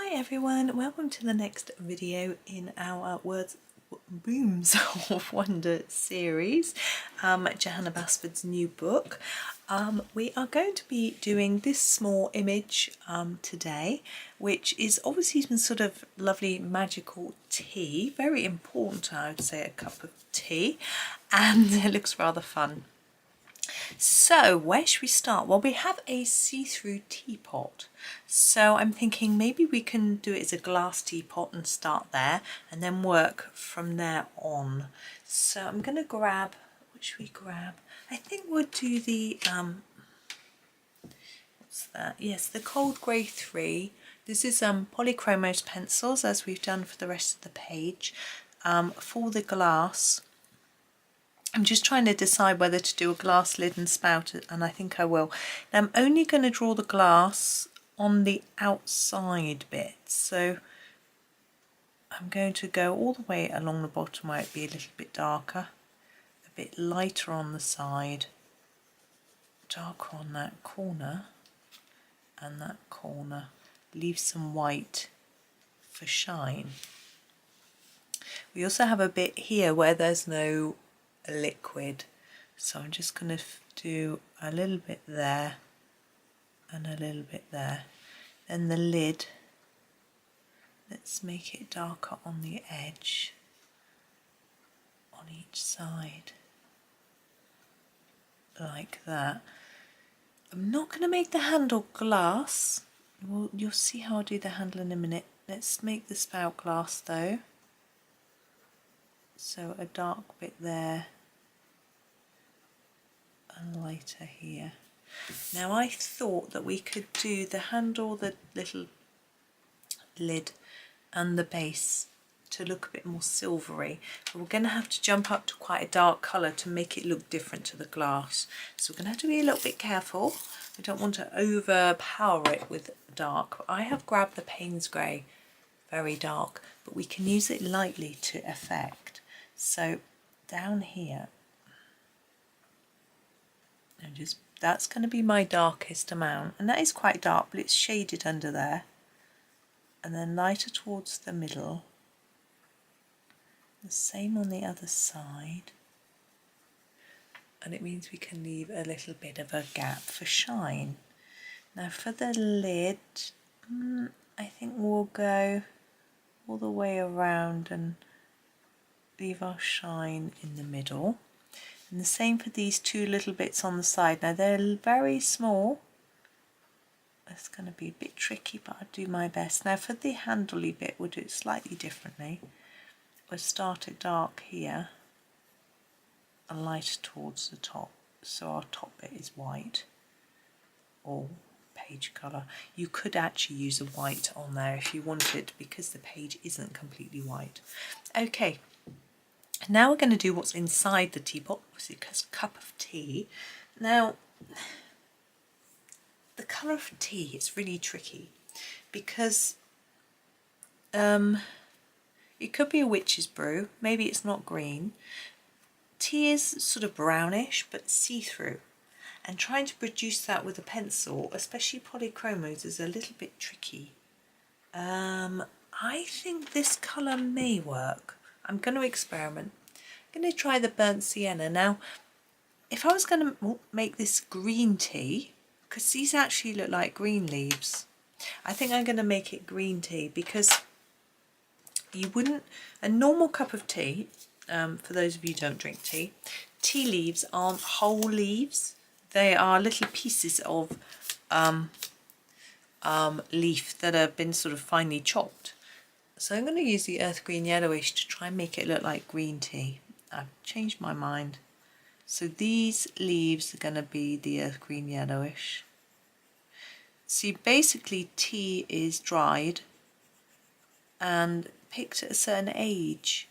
Hi everyone, welcome to the next video in our Rooms of Wonder series, Johanna Basford's new book. We are going to be doing this small image today, which is obviously some sort of lovely magical tea, very important, I would say, a cup of tea, and it looks rather fun. So where should we start? Well, we have a see-through teapot, so I'm thinking maybe we can do it as a glass teapot and start there and then work from there on. So I'm going to grab, what should we grab? I think we'll do the what's that? Yes, the Cold Grey 3. This is Polychromos pencils, as we've done for the rest of the page. For the glass, I'm just trying to decide whether to do a glass lid and spout, and I think I will. Now I'm only going to draw the glass on the outside bit, so I'm going to go all the way along the bottom where it'd be a little bit darker, a bit lighter on the side, darker on that corner and that corner, leave some white for shine. We also have a bit here where there's no liquid, so I'm just going to do a little bit there and a little bit there. Then the lid, let's make it darker on the edge on each side like that. I'm not going to make the handle glass. You'll see how I'll do the handle in a minute. Let's make the spout glass though, so a dark bit there and lighter here. Now I thought that we could do the handle, the little lid and the base to look a bit more silvery, but we're going to have to jump up to quite a dark colour to make it look different to the glass, so we're going to have to be a little bit careful. I don't want to overpower it with dark. I have grabbed the Payne's grey, very dark, but we can use it lightly to effect. So down here, and just that's going to be my darkest amount, and that is quite dark, but it's shaded under there, and then lighter towards the middle, the same on the other side, and it means we can leave a little bit of a gap for shine. Now for the lid, I think we'll go all the way around and leave our shine in the middle. And the same for these two little bits on the side. Now they're very small. It's going to be a bit tricky, but I'll do my best. Now for the handly bit, we'll do it slightly differently. We'll start it dark here and lighter towards the top. So our top bit is white or page colour. You could actually use a white on there if you wanted, because the page isn't completely white. Okay. Now we're going to do what's inside the teapot, obviously because cup of tea. Now, the colour of tea is really tricky because it could be a witch's brew, maybe it's not green. Tea is sort of brownish but see-through, and trying to produce that with a pencil, especially Polychromos, is a little bit tricky. I think this colour may work. I'm going to experiment. I'm going to try the burnt sienna. Now, if I was going to make this green tea, because these actually look like green leaves, I think I'm going to make it green tea, because you wouldn't, a normal cup of tea, for those of you who don't drink tea, tea leaves aren't whole leaves. They are little pieces of leaf that have been sort of finely chopped. So I'm going to use the earth green yellowish to try and make it look like green tea. I've changed my mind. So these leaves are going to be the earth green yellowish. See, basically tea is dried and picked at a certain age.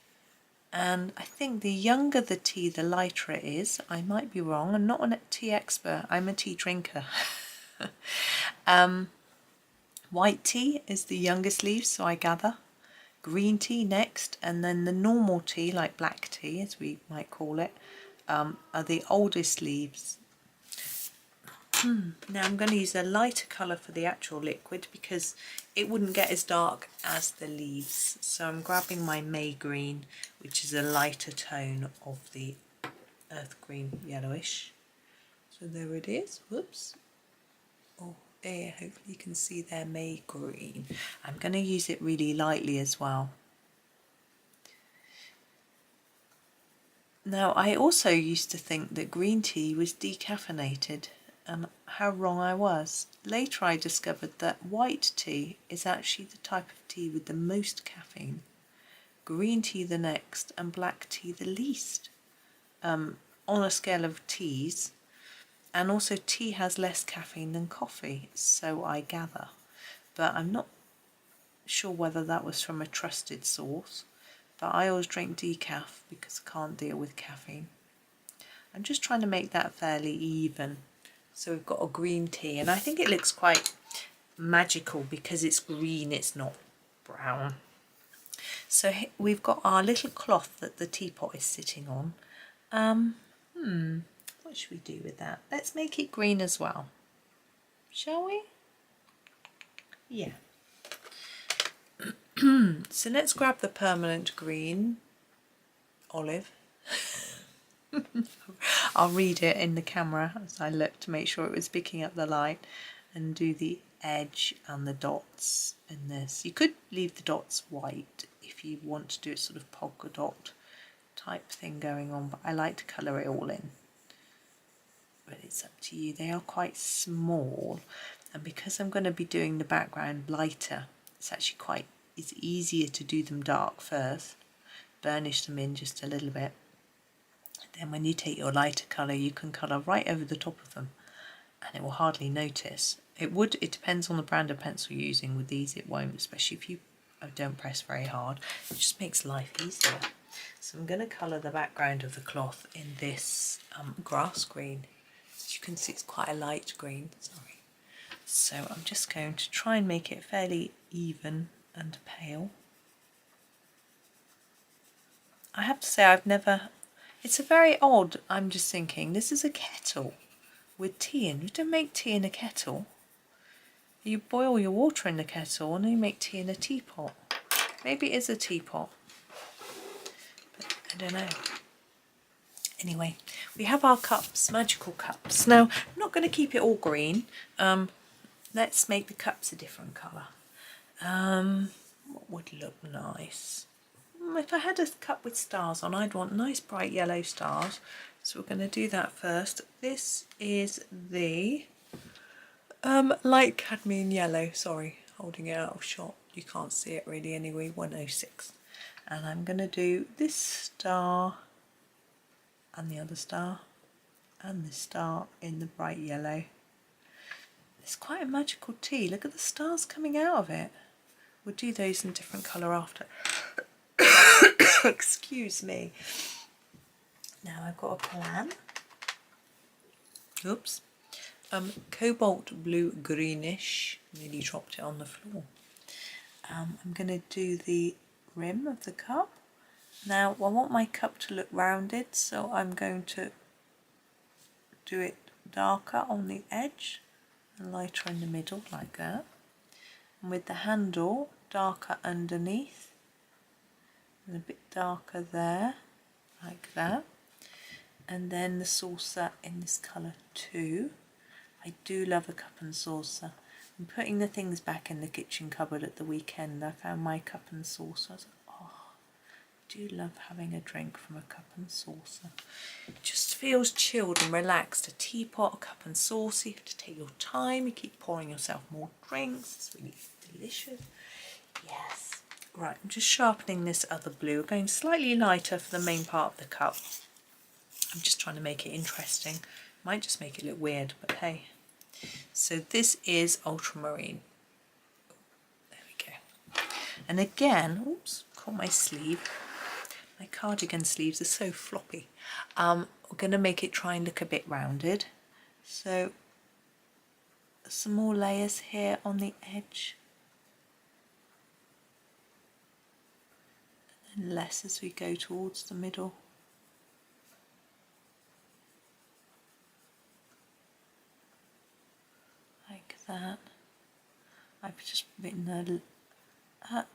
And I think the younger the tea, the lighter it is. I might be wrong. I'm not a tea expert. I'm a tea drinker. White tea is the youngest leaf, so I gather. Green tea next, and then the normal tea, like black tea as we might call it, are the oldest leaves. Now I'm going to use a lighter colour for the actual liquid because it wouldn't get as dark as the leaves. So I'm grabbing my May green, which is a lighter tone of the earth green yellowish. So there it is. Whoops. Oh, there. Hopefully you can see there, May green. I'm going to use it really lightly as well. Now, I also used to think that green tea was decaffeinated, and how wrong I was. Later I discovered that white tea is actually the type of tea with the most caffeine, green tea the next, and black tea the least, on a scale of teas. And also tea has less caffeine than coffee, so I gather. But I'm not sure whether that was from a trusted source. But I always drink decaf because I can't deal with caffeine. I'm just trying to make that fairly even. So we've got a green tea, and I think it looks quite magical because it's green, it's not brown. So we've got our little cloth that the teapot is sitting on. What should we do with that? Let's make it green as well. Shall we? Yeah. So let's grab the permanent green, olive. I'll read it in the camera as I look to make sure it was picking up the light, and do the edge and the dots in this. You could leave the dots white if you want to do a sort of polka dot type thing going on, but I like to colour it all in. But it's up to you. They are quite small, and because I'm going to be doing the background lighter, it's easier to do them dark first, burnish them in just a little bit. Then when you take your lighter colour, you can colour right over the top of them and it will hardly notice. It depends on the brand of pencil you're using. With these it won't, especially if you don't press very hard. It just makes life easier. So I'm going to colour the background of the cloth in this grass green. As you can see, it's quite a light green, sorry. So I'm just going to try and make it fairly even and pale. I have to say it's a very odd, I'm just thinking, this is a kettle with tea in. You don't make tea in a kettle. You boil your water in the kettle and then you make tea in a teapot. Maybe it is a teapot, but I don't know. Anyway, we have our cups, magical cups. Now, I'm not going to keep it all green. Let's make the cups a different colour. What would look nice? If I had a cup with stars on, I'd want nice bright yellow stars. So we're going to do that first. This is the light cadmium yellow. Sorry, holding it out of shot. You can't see it really anyway. 106. And I'm going to do this star and the other star and this star in the bright yellow. It's quite a magical tea. Look at the stars coming out of it. We'll do those in different colour after. Excuse me. Now I've got a plan. Oops. Cobalt blue greenish. Nearly dropped it on the floor. I'm going to do the rim of the cup. Now I want my cup to look rounded, so I'm going to do it darker on the edge and lighter in the middle, like that. And with the handle, darker underneath and a bit darker there, like that. And then the saucer in this colour too. I do love a cup and saucer. I'm putting the things back in the kitchen cupboard at the weekend. I found my cup and saucer. I was like, oh, I do love having a drink from a cup and saucer. It just feels chilled and relaxed. A teapot, a cup and saucer. You have to take your time. You keep pouring yourself more drinks. It's really delicious. Yes. Right, I'm just sharpening this other blue. Going slightly lighter for the main part of the cup. I'm just trying to make it interesting. Might just make it look weird, but hey. So this is Ultramarine. There we go. And again, oops, caught my sleeve. My cardigan sleeves are so floppy. We're going to make it try and look a bit rounded. So some more layers here on the edge. And less as we go towards the middle. I've just written a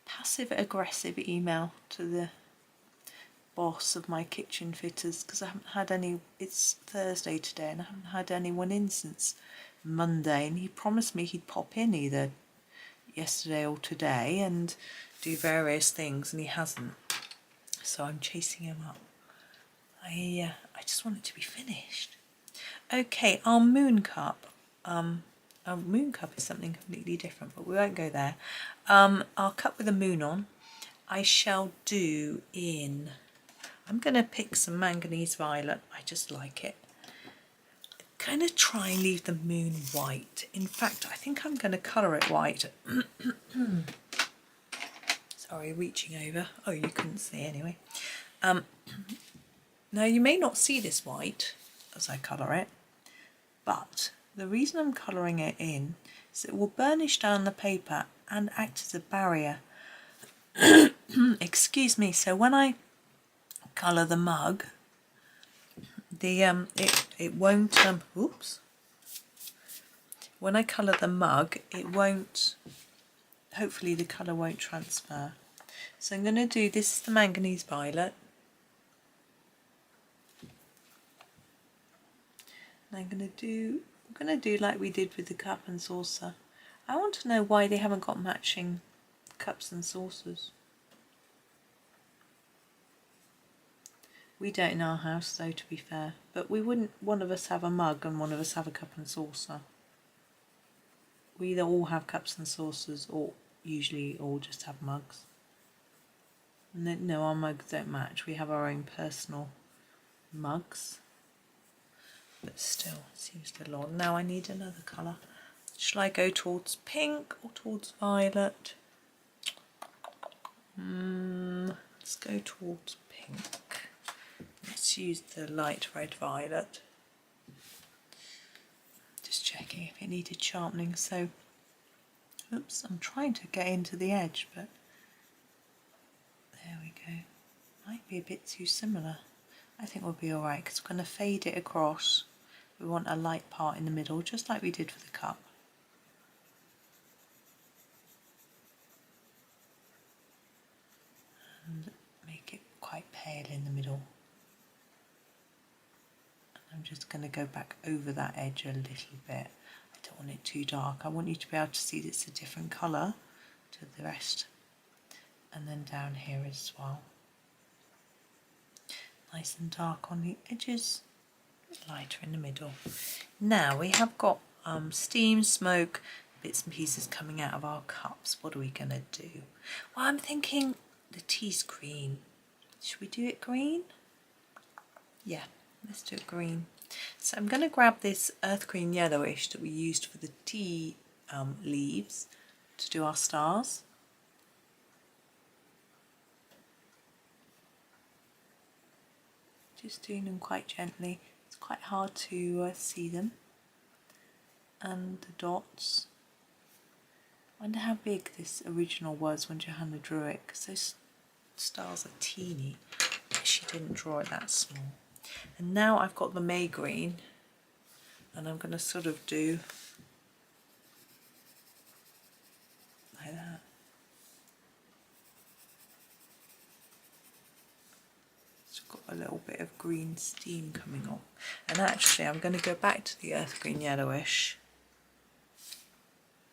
passive aggressive email to the boss of my kitchen fitters because I haven't had any. It's Thursday today and I haven't had anyone in since Monday, and he promised me he'd pop in either yesterday or today and do various things, and he hasn't, so I'm chasing him up. I just want it to be finished. Okay, our moon cup. Our moon cup is something completely different, but we won't go there. Our cup with a moon on, I shall do in, I'm going to pick some manganese violet. I just like it. Kind of try and leave the moon white. In fact, I think I'm going to colour it white. Sorry, reaching over. Oh, you couldn't see anyway. Now, you may not see this white as I colour it, but the reason I'm colouring it in is it will burnish down the paper and act as a barrier. Excuse me. So when I colour the mug, the it won't oops. When I colour the mug, it won't. Hopefully, the colour won't transfer. So I'm going to do this is the manganese violet. And I'm going to do like we did with the cup and saucer. I want to know why they haven't got matching cups and saucers. We don't in our house though, to be fair, but we wouldn't one of us have a mug and one of us have a cup and saucer. We either all have cups and saucers or usually all just have mugs. No, our mugs don't match. We have our own personal mugs. But still, it seems a little odd. Now I need another colour. Shall I go towards pink or towards violet? Let's go towards pink. Let's use the light red violet. Just checking if it needed sharpening. So, oops, I'm trying to get into the edge, but there we go. Might be a bit too similar. I think we'll be alright because we're going to fade it across. We want a light part in the middle, just like we did for the cup. And make it quite pale in the middle. And I'm just going to go back over that edge a little bit. I don't want it too dark. I want you to be able to see that it's a different colour to the rest. And then down here as well. Nice and dark on the edges, lighter in the middle. Now we have got steam, smoke, bits and pieces coming out of our cups. What are we going to do? Well, I'm thinking the tea's green. Should we do it green? Yeah, let's do it green. So I'm going to grab this earth green yellowish that we used for the tea leaves to do our stars. Just doing them quite gently. It's quite hard to see them. And the dots. I wonder how big this original was when Johanna drew it, because those stars are teeny. She didn't draw it that small. And now I've got the May green, and I'm going to sort of do like that. Got a little bit of green steam coming on, and actually I'm going to go back to the earth green yellowish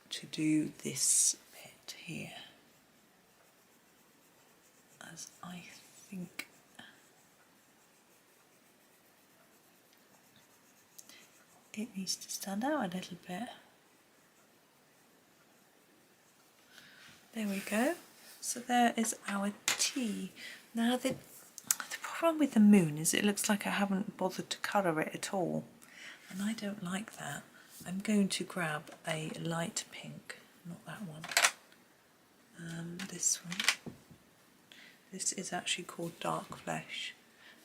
to do this bit here, as I think it needs to stand out a little bit. There we go. So there is our tea. Now the problem with the moon is it looks like I haven't bothered to colour it at all, and I don't like that. I'm going to grab a light pink, not that one, this one. This is actually called Dark Flesh.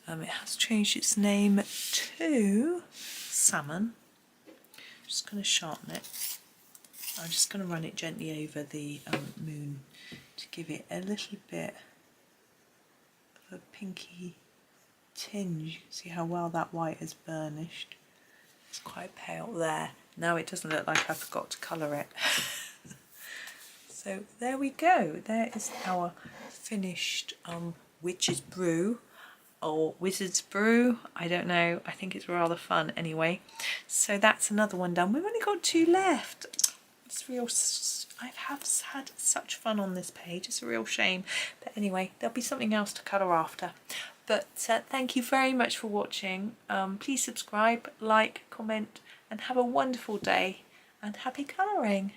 It has changed its name to Salmon. I'm just going to sharpen it. I'm just going to run it gently over the moon to give it a little bit of a pinky tinge. See how well that white is burnished? It's quite pale there. Now it doesn't look like I forgot to colour it. So there we go. There is our finished Witch's Brew or Wizard's Brew. I don't know. I think it's rather fun anyway. So that's another one done. We've only got 2 left. It's real. I have had such fun on this page. It's a real shame. But anyway, there'll be something else to colour after. But thank you very much for watching. Please subscribe, like, comment, and have a wonderful day. And happy colouring.